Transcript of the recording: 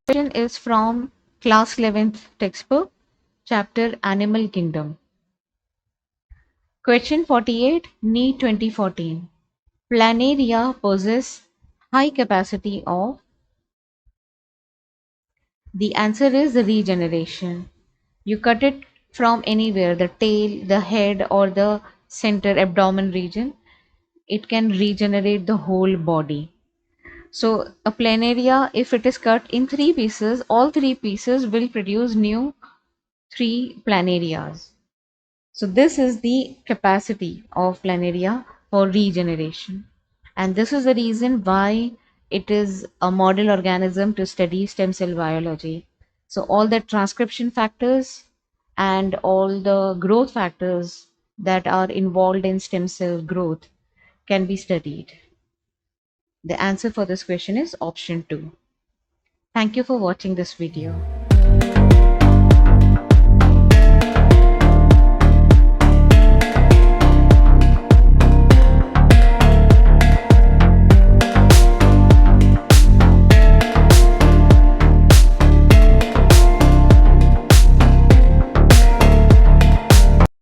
Question is from class 11th textbook, chapter Animal Kingdom. Question 48, NEET 2014. Planaria possess high capacity of. The answer is the regeneration. You cut it from anywhere, the tail, the head, or the center abdomen region. It can regenerate the whole body. So a planaria, if it is cut in three pieces, all three pieces will produce new three planarias. So this is the capacity of planaria for regeneration. And this is the reason why it is a model organism to study stem cell biology. So all the transcription factors and all the growth factors that are involved in stem cell growth can be studied. The answer for this question is option 2. Thank you for watching this video.